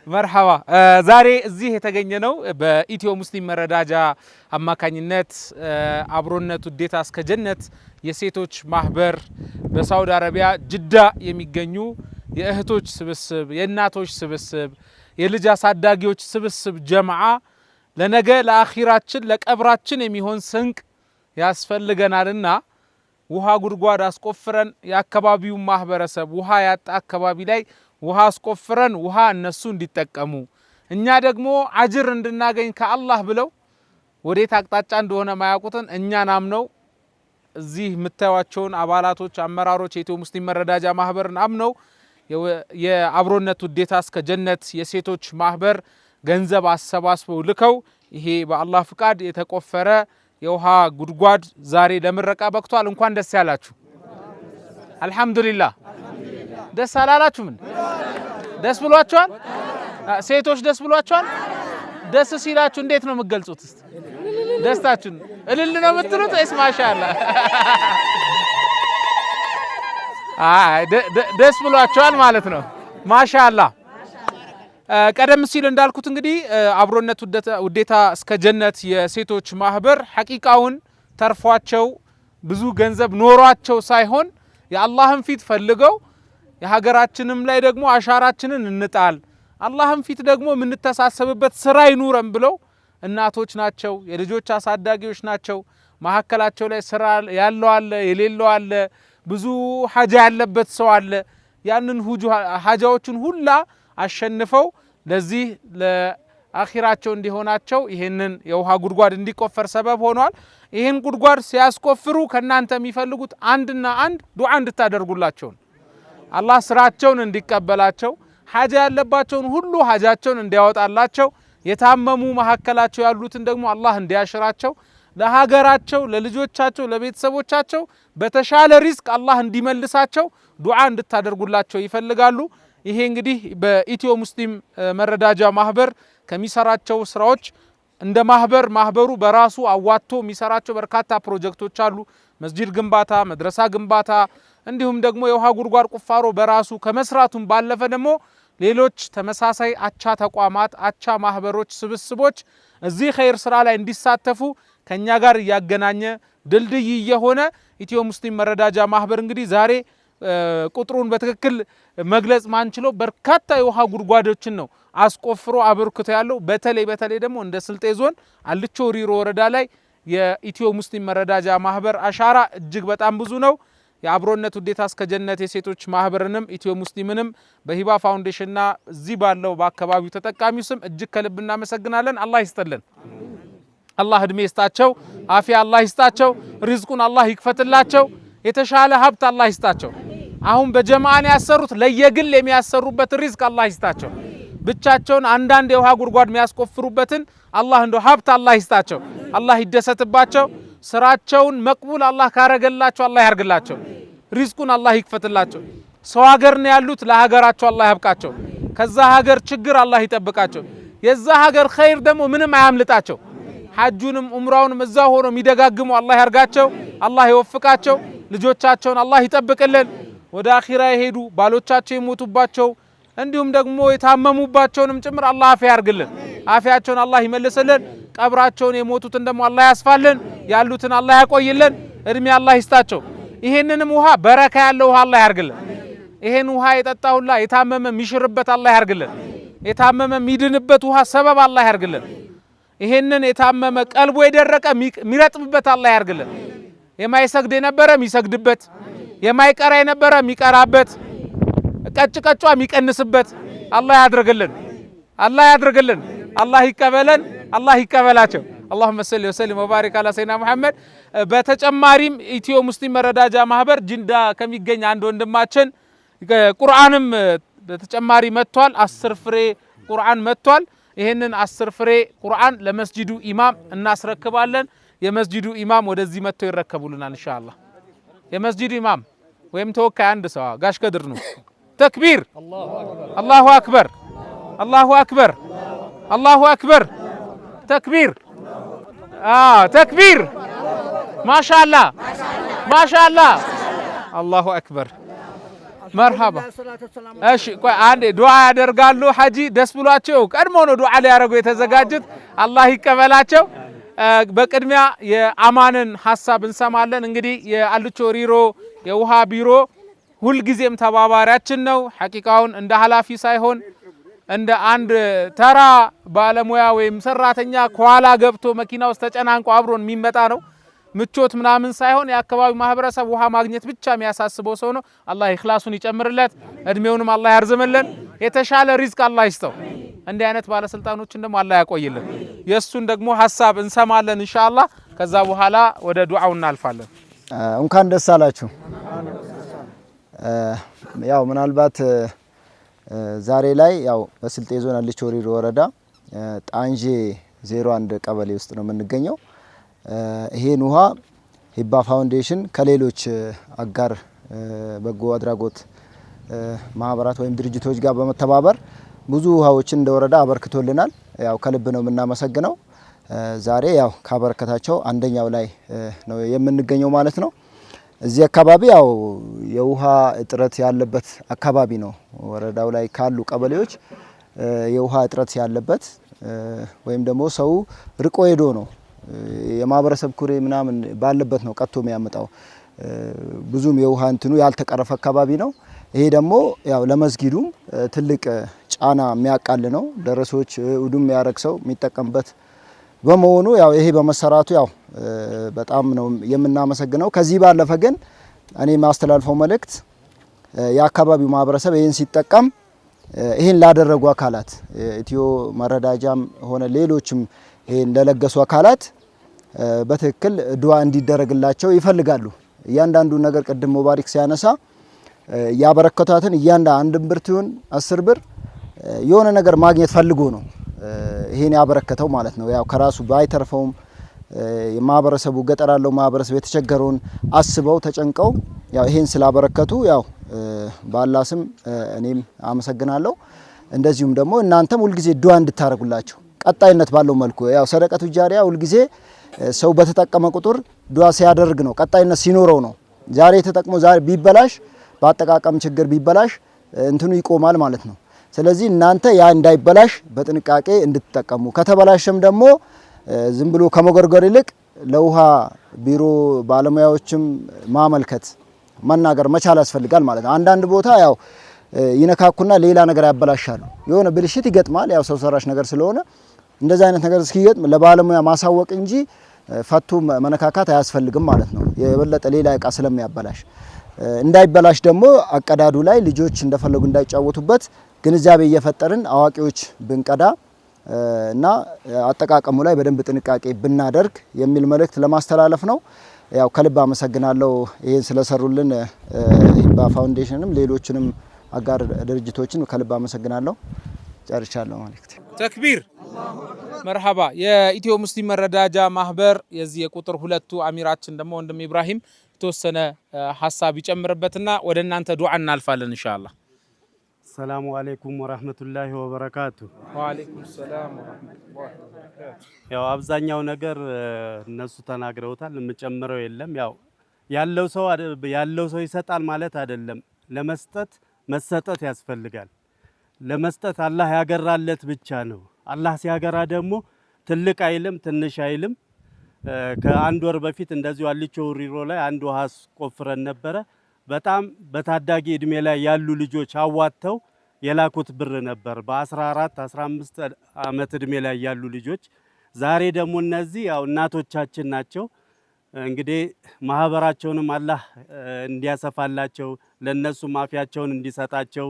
መርሐባ ዛሬ እዚህ የተገኘነው በኢትዮ ሙስሊም መረዳጃ አማካኝነት አብሮነት ውዴታ እስከ ጀነት የሴቶች ማህበር በሳውዲ አረቢያ ጅዳ የሚገኙ የእህቶች ስብስብ፣ የእናቶች ስብስብ፣ የልጅ አሳዳጊዎች ስብስብ ጀማዓ ለነገ ለአኺራችን ለቀብራችን የሚሆን ስንቅ ያስፈልገናልና ውሃ ጉድጓድ አስቆፍረን የአካባቢው ማህበረሰብ ውሃ ያጣ አካባቢ ላይ ውሃ አስቆፍረን ውሃ እነሱ እንዲጠቀሙ እኛ ደግሞ አጅር እንድናገኝ ከአላህ ብለው ወዴት አቅጣጫ እንደሆነ ማያውቁትን እኛን አምነው እዚህ የምታዩዋቸውን አባላቶች አመራሮች የኢትዮ ሙስሊም መረዳጃ ማህበርን አምነው የአብሮነት ውዴታ እስከ ጀነት የሴቶች ማህበር ገንዘብ አሰባስበው ልከው ይሄ በአላህ ፍቃድ የተቆፈረ የውሃ ጉድጓድ ዛሬ ለምረቃ በቅቷል። እንኳን ደስ ያላችሁ። አልহামዱሊላህ። ደስ አላላችሁ? ምን ደስ ብሏችኋል? ሴቶች ደስ ብሏችኋል? ደስ ሲላችሁ እንዴት ነው የምትገልጹት? እስቲ ደስታችሁን እልል ነው የምትሉት ወይስ ማሻአላህ? ደስ ብሏችኋል ማለት ነው። ማሻአላህ። ቀደም ሲል እንዳልኩት እንግዲህ አብሮነት ውዴታ እስከ ጀነት የሴቶች ማህበር ሐቂቃውን ተርፏቸው ብዙ ገንዘብ ኖሯቸው ሳይሆን የአላህን ፊት ፈልገው የሀገራችንም ላይ ደግሞ አሻራችንን እንጣል አላህን ፊት ደግሞ የምንተሳሰብበት ስራ ይኑረን ብለው እናቶች ናቸው፣ የልጆች አሳዳጊዎች ናቸው። መሀከላቸው ላይ ስራ ያለው አለ፣ የሌለው አለ፣ ብዙ ሀጃ ያለበት ሰው አለ። ያንን ሀጃዎችን ሁላ አሸንፈው ለዚህ ለአኺራቸው እንዲሆናቸው ይሄንን የውሃ ጉድጓድ እንዲቆፈር ሰበብ ሆኗል። ይሄን ጉድጓድ ሲያስቆፍሩ ከናንተ የሚፈልጉት አንድና አንድ ዱዓ እንድታደርጉላቸው ነው። አላህ ስራቸውን እንዲቀበላቸው ሀጃ ያለባቸውን ሁሉ ሀጃቸውን እንዲያወጣላቸው የታመሙ መሀከላቸው ያሉትን ደግሞ አላህ እንዲያሽራቸው ለሀገራቸው ለልጆቻቸው ለቤተሰቦቻቸው በተሻለ ሪዝቅ አላህ እንዲመልሳቸው ዱዓ እንድታደርጉላቸው ይፈልጋሉ። ይሄ እንግዲህ በኢትዮ ሙስሊም መረዳጃ ማህበር ከሚሰራቸው ስራዎች እንደ ማህበሩ በራሱ አዋጥቶ የሚሰራቸው በርካታ ፕሮጀክቶች አሉ። መስጂድ ግንባታ፣ መድረሳ ግንባታ እንዲሁም ደግሞ የውሃ ጉድጓድ ቁፋሮ በራሱ ከመስራቱም ባለፈ ደግሞ ሌሎች ተመሳሳይ አቻ ተቋማት አቻ ማህበሮች ስብስቦች እዚህ ኸይር ስራ ላይ እንዲሳተፉ ከኛ ጋር እያገናኘ ድልድይ የሆነ ኢትዮ ሙስሊም መረዳጃ ማህበር እንግዲህ ዛሬ ቁጥሩን በትክክል መግለጽ ማንችለው በርካታ የውሃ ጉድጓዶችን ነው አስቆፍሮ አበርክቶ ያለው። በተለይ ደግሞ እንደ ስልጤ ዞን አልቾ ሪሮ ወረዳ ላይ የኢትዮ ሙስሊም መረዳጃ ማህበር አሻራ እጅግ በጣም ብዙ ነው። የአብሮነት ውዴታ እስከ ጀነት የሴቶች ማህበርንም ኢትዮ ሙስሊምንም በሂባ ፋውንዴሽንና እዚህ ባለው በአካባቢው ተጠቃሚው ስም እጅግ ከልብ እናመሰግናለን። አላህ ይስጥልን። አላህ እድሜ ይስጣቸው፣ አፊያ አላህ ይስጣቸው፣ ሪዝቁን አላህ ይክፈትላቸው፣ የተሻለ ሀብት አላህ ይስጣቸው። አሁን በጀማዓን ያሰሩት ለየግል የሚያሰሩበት ሪዝቅ አላህ ይስጣቸው። ብቻቸውን አንዳንድ የውሃ ጉድጓድ የሚያስቆፍሩበትን አላህ እንደው ሀብት አላህ ይስጣቸው። አላህ ይደሰትባቸው። ስራቸውን መቅቡል አላህ ካረገላቸው አላህ ያርግላቸው። ሪዝቁን አላህ ይክፈትላቸው። ሰው ሀገር ነው ያሉት፣ ለሀገራቸው አላህ ያብቃቸው። ከዛ ሀገር ችግር አላህ ይጠብቃቸው። የዛ ሀገር ኸይር ደግሞ ምንም አያምልጣቸው። ሐጁንም ዑምራውንም እዛ ሆኖ የሚደጋግሙ አላህ ያርጋቸው። አላህ ይወፍቃቸው። ልጆቻቸውን አላህ ይጠብቅልን። ወደ አኺራ የሄዱ ባሎቻቸው የሞቱባቸው እንዲሁም ደግሞ የታመሙባቸውንም ጭምር አላህ አፊያ ያርግልን። አፊያቸውን አላህ ይመልስልን። ቀብራቸውን የሞቱትን ደግሞ አላህ ያስፋልን። ያሉትን አላህ ያቆይልን። እድሜ አላህ ይስጣቸው። ይሄንንም ውሃ በረካ ያለው ውሃ አላህ ያርግልን። ይሄን ውሃ የጠጣ ሁላ የታመመ የሚሽርበት አላህ ያርግልን። የታመመ የሚድንበት ውሃ ሰበብ አላህ ያርግልን። ይሄንን የታመመ ቀልቦ የደረቀ የሚረጥብበት አላህ ያርግልን። የማይሰግድ የነበረ የሚሰግድበት፣ የማይቀራ የነበረ የሚቀራበት፣ ቀጭ የሚቀንስበት አላህ ያድርግልን። አላህ ያድርግልን። አላህ ይቀበለን። አላህ ይቀበላቸው። اللهم صل وسلم وبارك على سيدنا محمد በተጨማሪም ኢትዮ ሙስሊም መረዳጃ ማህበር ጅንዳ ከሚገኝ አንድ ወንድማችን ቁርአንም በተጨማሪ መጥቷል 10 ፍሬ ቁርአን መጥቷል ይሄንን 10 ፍሬ ቁርአን ለመስጂዱ ኢማም እናስረክባለን የመስጂዱ ኢማም ወደዚህ መጥቶ ይረከቡልናል ኢንሻአላህ የመስጂዱ ኢማም ወይም ተወካይ አንድ ሰው ጋሽ ከድር ነው ተክቢር አላሁ አክበር አላሁ አክበር አላሁ አክበር ተክቢር ተክቢር ማሻአላህ ማሻአላህ አላሁ አክበር መርሐባ እሺ ቆይ አንዴ ዱዓ ያደርጋሉ ሐጂ ደስ ብሏቸው ቀድሞ ነው ዱዓ ሊያደርጉ የተዘጋጁት አላህ ይቀበላቸው በቅድሚያ የአማንን ሐሳብ እንሰማለን እንግዲህ የአልቾ ሪሮ የውሃ ቢሮ ሁል ጊዜም ተባባሪያችን ነው ሐቂቃውን እንደ ሐላፊ ሳይሆን እንደ አንድ ተራ ባለሙያ ወይም ሰራተኛ ኳላ ገብቶ መኪና ውስጥ ተጨናንቆ አብሮን የሚመጣ ነው ምቾት ምናምን ሳይሆን የአካባቢው ማህበረሰብ ውሃ ማግኘት ብቻ የሚያሳስበው ሰው ነው አላህ ኢኽላሱን ይጨምርለት እድሜውንም አላህ ያርዝምልን የተሻለ ሪዝቅ አላህ ይስጠው እንዲህ አይነት ባለስልጣኖችን ደግሞ አላህ ያቆይልን የሱን ደግሞ ሐሳብ እንሰማለን ኢንሻአላህ ከዛ በኋላ ወደ ዱዓው እናልፋለን እንኳን ደስ አላችሁ ያው ምናልባት ዛሬ ላይ ያው በስልጤ ዞን አልቾ ሪሮ ወረዳ ጣንጄ 01 ቀበሌ ውስጥ ነው የምንገኘው ይሄን ውሃ ሂባ ፋውንዴሽን ከሌሎች አጋር በጎ አድራጎት ማህበራት ወይም ድርጅቶች ጋር በመተባበር ብዙ ውሃዎችን እንደወረዳ አበርክቶልናል ያው ከልብ ነው የምናመሰግነው ዛሬ ያው ካበረከታቸው አንደኛው ላይ ነው የምንገኘው ማለት ነው እዚህ አካባቢ ያው የውሃ እጥረት ያለበት አካባቢ ነው ወረዳው ላይ ካሉ ቀበሌዎች የውሃ እጥረት ያለበት ወይም ደግሞ ሰው ርቆ ሄዶ ነው የማህበረሰብ ኩሬ ምናምን ባለበት ነው ቀጥቶ የሚያመጣው ብዙም የውሃ እንትኑ ያልተቀረፈ አካባቢ ነው ይሄ ደግሞ ያው ለመስጊዱ ትልቅ ጫና የሚያቃል ነው ደረሶች ውዱም ያረክሰው የሚጠቀምበት በመሆኑ ያው ይሄ በመሰራቱ ያው በጣም ነው የምናመሰግነው ከዚህ ባለፈ ግን እኔ ማስተላልፈው መልእክት የአካባቢው ማህበረሰብ ይሄን ሲጠቀም ይሄን ላደረጉ አካላት ኢትዮ መረዳጃም ሆነ ሌሎችም ይሄን ለለገሱ አካላት በትክክል ዱዓ እንዲደረግላቸው ይፈልጋሉ እያንዳንዱ ነገር ቀድሞ ሙባሪክ ሲያነሳ ያበረከታትን አንድ ብር ትሁን 10 ብር የሆነ ነገር ማግኘት ፈልጎ ነው ይሄን ያበረከተው ማለት ነው ያው ከራሱ ባይተርፈውም የማህበረሰቡ ገጠር ያለው ማህበረሰብ የተቸገረውን አስበው ተጨንቀው ያው ይሄን ስላበረከቱ ያው በአላህ ስም እኔም አመሰግናለሁ እንደዚሁም ደግሞ እናንተም ሁሉ ጊዜ ዱዓ እንድታረጉላቸው ቀጣይነት ባለው መልኩ ያው ሰደቀቱ ጃሪያ ሁሉ ጊዜ ሰው በተጠቀመ ቁጥር ዱዓ ሲያደርግ ነው ቀጣይነት ሲኖረው ነው ዛሬ ተጠቅሞ ዛሬ ቢበላሽ በአጠቃቀም ችግር ቢበላሽ እንትኑ ይቆማል ማለት ነው ስለዚህ እናንተ ያ እንዳይበላሽ በጥንቃቄ እንድትጠቀሙ ከተበላሸም ደግሞ ዝም ብሎ ከመገርገር ይልቅ ለውሃ ቢሮ ባለሙያዎችም ማመልከት መናገር መቻል ያስፈልጋል ማለት ነው አንዳንድ ቦታ ያው ይነካኩና ሌላ ነገር ያበላሻሉ የሆነ ብልሽት ይገጥማል ያው ሰው ሰራሽ ነገር ስለሆነ እንደዛ አይነት ነገር እስኪገጥም ለባለሙያ ማሳወቅ እንጂ ፈቱ መነካካት አያስፈልግም ማለት ነው የበለጠ ሌላ እቃ ስለሚያበላሽ እንዳይበላሽ ደግሞ አቀዳዱ ላይ ልጆች እንደፈለጉ እንዳይጫወቱበት ግንዛቤ እየፈጠርን አዋቂዎች ብንቀዳ እና አጠቃቀሙ ላይ በደንብ ጥንቃቄ ብናደርግ የሚል መልእክት ለማስተላለፍ ነው ያው ከልብ አመሰግናለሁ ይሄን ስለሰሩልን ሂባ ፋውንዴሽንም ሌሎችንም አጋር ድርጅቶችን ከልብ አመሰግናለሁ ጨርሻለሁ ማለት ተክቢር መርሐባ የኢትዮ ሙስሊም መረዳጃ ማህበር የዚህ የቁጥር 2 አሚራችን ደግሞ ወንድም ኢብራሂም ተወሰነ ሐሳብ ይጨምርበትና ወደ እናንተ ዱዓ እናልፋለን ኢንሻአላህ ሰላሙ አለይኩም ወራህመቱላሂ ወበረካቱ ወአለይኩም ሰላም ወራህመቱላሂ ወበረካቱ ያው አብዛኛው ነገር እነሱ ተናግረውታል የምጨምረው የለም ያው ያለው ሰው ይሰጣል ማለት አይደለም ለመስጠት መሰጠት ያስፈልጋል ለመስጠት አላህ ያገራለት ብቻ ነው አላህ ሲያገራ ደግሞ ትልቅ አይልም ትንሽ አይልም ከአንድ ወር በፊት እንደዚሁ አልቾ ሪሮ ላይ አንድ ውሃ ቆፍረን ነበረ በጣም በታዳጊ እድሜ ላይ ያሉ ልጆች አዋተው የላኩት ብር ነበር በ14 15 አመት እድሜ ላይ ያሉ ልጆች ዛሬ ደግሞ እነዚህ ያው እናቶቻችን ናቸው እንግዲህ ማህበራቸውንም አላህ እንዲያሰፋላቸው ለነሱ ማፊያቸውን እንዲሰጣቸው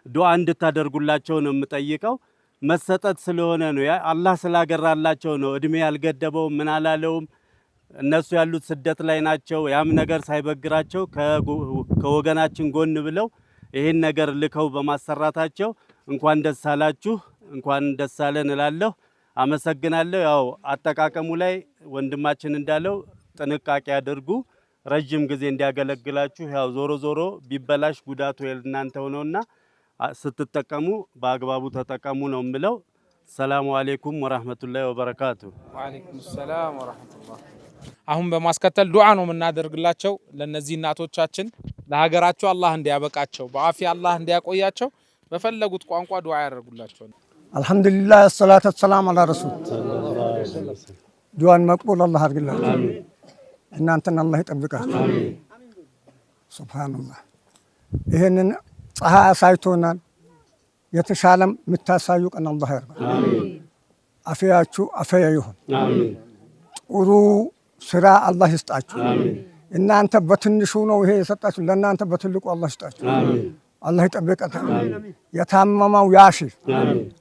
ዱዓ እንድታደርጉላቸው ነው የምጠይቀው መሰጠት ስለሆነ ነው። ያ አላህ ስላገራላቸው ነው። እድሜ ያልገደበው ምን አላለውም። እነሱ ያሉት ስደት ላይ ናቸው። ያም ነገር ሳይበግራቸው ከወገናችን ጎን ብለው ይሄን ነገር ልከው በማሰራታቸው እንኳን ደስ አላችሁ፣ እንኳን ደስ አለን እላለሁ። አመሰግናለሁ። ያው አጠቃቀሙ ላይ ወንድማችን እንዳለው ጥንቃቄ አድርጉ፣ ረጅም ጊዜ እንዲያገለግላችሁ። ያው ዞሮ ዞሮ ቢበላሽ ጉዳቱ የእናንተው ነውና ስትጠቀሙ በአግባቡ ተጠቀሙ ነው የምለው። ሰላሙ አለይኩም ወራህመቱላሂ ወበረካቱ። ወአለይኩም ሰላም ወራህመቱላህ። አሁን በማስከተል ዱዓ ነው የምናደርግላቸው ለነዚህ እናቶቻችን፣ ለሀገራቸው አላህ እንዲያበቃቸው፣ በአፊያ አላህ እንዲያቆያቸው በፈለጉት ቋንቋ ዱዓ ያደርጉላቸው። አልሐምዱሊላህ ሰላቱ ወሰላም አላ ረሱል። ዱዓን መቅቡል አላህ አድርግላችሁ። እናንተን አላህ ይጠብቃችሁ። ሱብሃንአላህ። ይሄንን ፀሐይ አሳይቶናል። የተሻለም የምታሳዩ ቀን አላህ ያርጋል። አፍያችሁ አፍያ ይሁን። ጥሩ ስራ አላህ ይስጣችሁ። እናንተ በትንሹ ነው ይሄ የሰጣችሁ፣ ለእናንተ በትልቁ አላህ ይስጣችሁ። አላህ ይጠብቃችሁ። የታመመው ያሽፍ።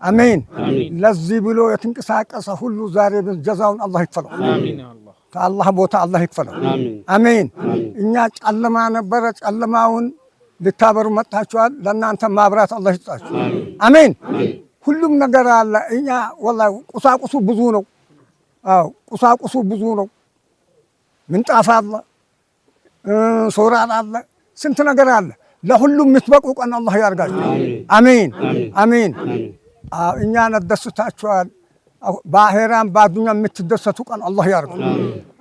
አሜን። ለዚህ ብሎ የተንቀሳቀሰ ሁሉ ዛሬ ጀዛውን አላህ ይክፈለው። ከአላህ ቦታ አላህ ይክፈለው። አሜን። እኛ ጨለማ ነበረ፣ ጨለማውን ልታበሩ መጣችኋል። ለእናንተ ማብራት አላህ ይስጣችሁ። አሜን። ሁሉም ነገር አለ። እኛ ወላሂ ቁሳቁሱ ብዙ ነው። አዎ ቁሳቁሱ ብዙ ነው። ምንጣፍ አለ፣ ሶራር አለ፣ ስንት ነገር አለ። ለሁሉም የምትበቁ ቀን አላህ ያርጋችሁ። አሜን አሜን። እኛ ነደስታችኋል። በአሄራም በአዱኛ የምትደሰቱ ቀን አላህ ያርጋችሁ።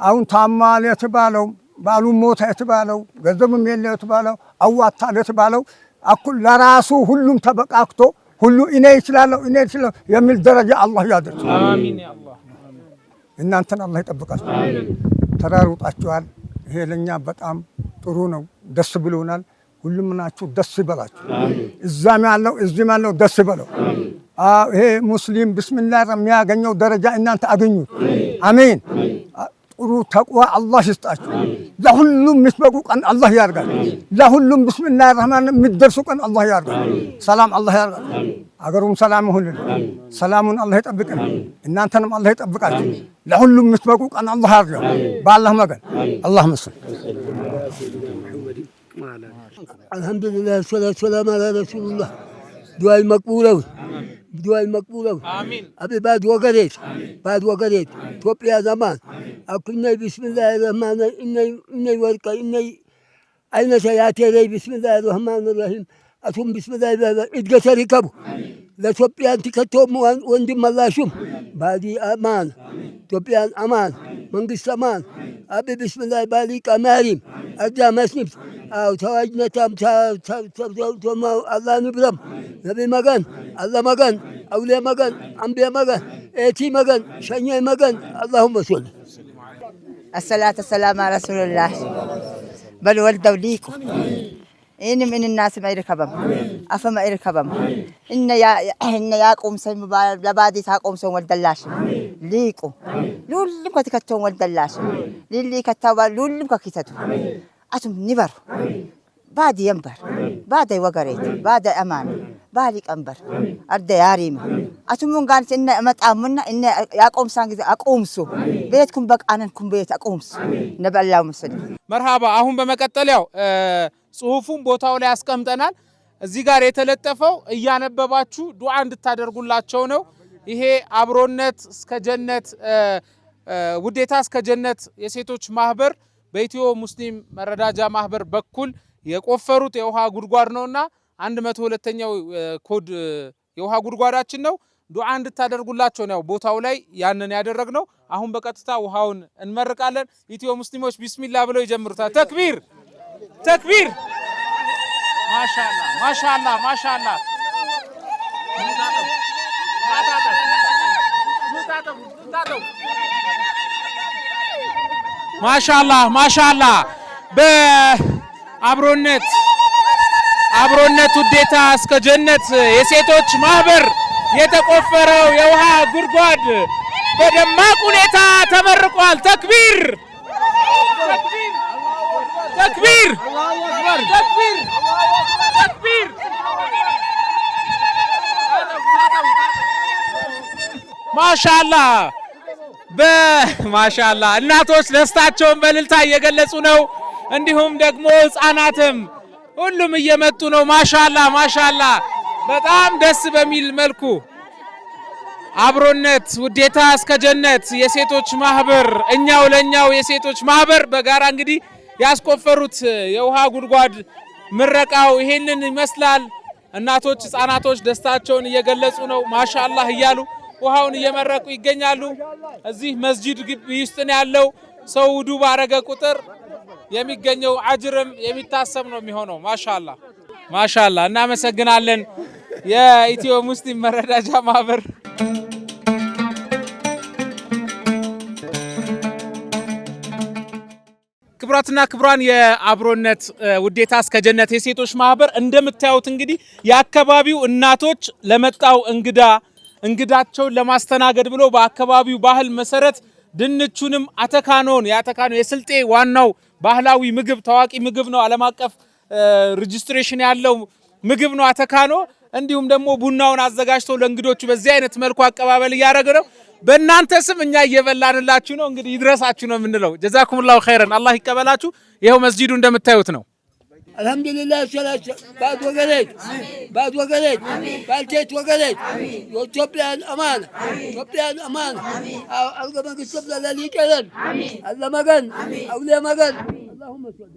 አሁን ታማል የተባለው ባሉ ሞተ የተባለው ገንዘብም የለ የተባለው አዋታል የተባለው አኩል ለራሱ ሁሉም ተበቃክቶ ሁሉ እኔ ይችላለሁ እኔ ይችላለሁ የሚል ደረጃ አላህ ያድርስ። አሜን ያ አላህ። እናንተን አላህ ይጠብቃችሁ። ተራሩጣችኋል። ይሄ ለኛ በጣም ጥሩ ነው። ደስ ብሎናል። ሁሉም ናችሁ ደስ ይበላችሁ። እዛም ያለው እዚህም ያለው ደስ ይበለው። ይሄ ሙስሊም ቢስሚላህ የሚያገኘው ደረጃ እናንተ አገኙት። አሜን። ጥሩ ተቅዋ አላህ ይስጣችሁ። ለሁሉም የምትበቁ ቀን አላህ ያርጋችሁ። ለሁሉም ቢስሚላህ ረህማን የምትደርሱ ቀን አላህ ያርጋችሁ። ሰላም አላህ ያርጋችሁ። አገሩም ሰላም ይሁንልን። ሰላሙን አላህ ይጠብቅን። እናንተንም አላህ ይጠብቃችሁ። ለሁሉም የምትበቁ ቀን አላህ ያርጋችሁ። በአላህ መገን አላህ መስል አልሐምዱሊላህ ሰላቱ ሰላም አላ ረሱሉላህ። ዱዓይ መቅቡለው ዱዓይ መቅቡለው። አሚን። አቢ ባድ ወገሬት ኢትዮጵያ ዘማን አኩነይ ቢስሚላህ ረህማን እነይ ወርቀ እነይ አይነተ ያቴረይ ቢስሚላህ ረህማን ረሂም አቱም ቢስሚላህ እድገተ ሪከቡ ለኢትዮጵያን ትከቶም ወንድም አላሹም ባዲ አማን ኢትዮጵያን አማን መንግስት አማን አቢ ቢስሚላህ ባሊ ቀማሪም አጃ መስኒብ አው ተዋጅነታም ተማው አላህ ንብረም ነቢ መገን አላህ መገን አውሊያ መገን አንቢያ መገን ኤቲ መገን ሸኛ መገን اللهم صل الصلاة والسلام على رسول الله بل ولدوا ليكم إن من الناس ما يركبهم أفما يركبهم إن يقوم سيم لبادي تقوم سيم والدلاش ليكم لولم كتكتون والدلاش للي كتوا لولم ككتتو أتم نبر بعد ينبر بعد وقريت بعد أمان بالك أنبر أرد ياريم أتمون قالت إن متأمنا إن يقوم سانجز أقومسو بيتكم بق أنكم بيت أقومسو نبأ الله مسلم مرحبا አሁን በመቀጠል ያው ጽሁፉን ቦታው ላይ አስቀምጠናል። እዚህ ጋር የተለጠፈው እያነበባችሁ ዱዓ እንድታደርጉላቸው ነው። ይሄ አብሮነት እስከ ጀነት ውዴታ እስከ ጀነት የሴቶች ማህበር በኢትዮ ሙስሊም መረዳጃ ማህበር በኩል የቆፈሩት የውሃ ጉድጓድ ነውና 102ኛው ኮድ የውሃ ጉድጓዳችን ነው። ዱዓ እንድታደርጉላቸው ነው ቦታው ላይ ያንን ያደረግነው። አሁን በቀጥታ ውሃውን እንመርቃለን። ኢትዮ ሙስሊሞች ቢስሚላህ ብለው ይጀምሩታል። ተክቢር ተክቢር። ማሻአላህ ማሻአላህ ማሻአላህ። ማሻአላህ ማሻአላህ። በአብሮነት ውዴታ እስከ ጀነት የሴቶች ማህበር የተቆፈረው የውሃ ጉድጓድ በደማቅ ሁኔታ ተመርቋል። ተክቢር ተክቢር ተክቢር ተክቢር ተክቢር። ማሻአላ በማሻአላ እናቶች ደስታቸውን በእልልታ እየገለጹ ነው። እንዲሁም ደግሞ ህፃናትም ሁሉም እየመጡ ነው። ማሻአላ ማሻአላ በጣም ደስ በሚል መልኩ አብሮነት ውዴታ እስከ ጀነት የሴቶች ማህበር እኛው ለኛው የሴቶች ማህበር በጋራ እንግዲህ ያስቆፈሩት የውሃ ጉድጓድ ምረቃው ይሄንን ይመስላል። እናቶች ህፃናቶች ደስታቸውን እየገለጹ ነው። ማሻአላህ እያሉ ውሃውን እየመረቁ ይገኛሉ። እዚህ መስጂድ ግቢ ውስጥ ነው ያለው። ሰው ውዱ ባረገ ቁጥር የሚገኘው አጅርም የሚታሰብ ነው የሚሆነው። ማሻአላህ ማሻአላህ። እናመሰግናለን የኢትዮ ሙስሊም መረዳጃ ማህበር። ክቡራትና ክቡራን የአብሮነት ውዴታ እስከ ጀነት የሴቶች ማህበር እንደምታዩት እንግዲህ የአካባቢው እናቶች ለመጣው እንግዳቸውን ለማስተናገድ ብሎ በአካባቢው ባህል መሰረት ድንቹንም አተካኖን የስልጤ ዋናው ባህላዊ ምግብ ታዋቂ ምግብ ነው። ዓለም አቀፍ ሬጂስትሬሽን ያለው ምግብ ነው አተካኖ። እንዲሁም ደግሞ ቡናውን አዘጋጅተው ለእንግዶቹ በዚህ አይነት መልኩ አቀባበል እያደረገ ነው። በእናንተ ስም እኛ እየበላንላችሁ ነው። እንግዲህ ይድረሳችሁ ነው የምንለው። ጀዛኩሙላሁ ኸይረን፣ አላህ ይቀበላችሁ። ይኸው መስጂዱ እንደምታዩት ነው። አልሐምዱሊላህ ሰላች ባድ ወገኔት ባልቴት ወገኔት የኢትዮጵያን አማን አልገ መንግስት ለሊቀረን አለመገን አውሌ መገን አላሁመ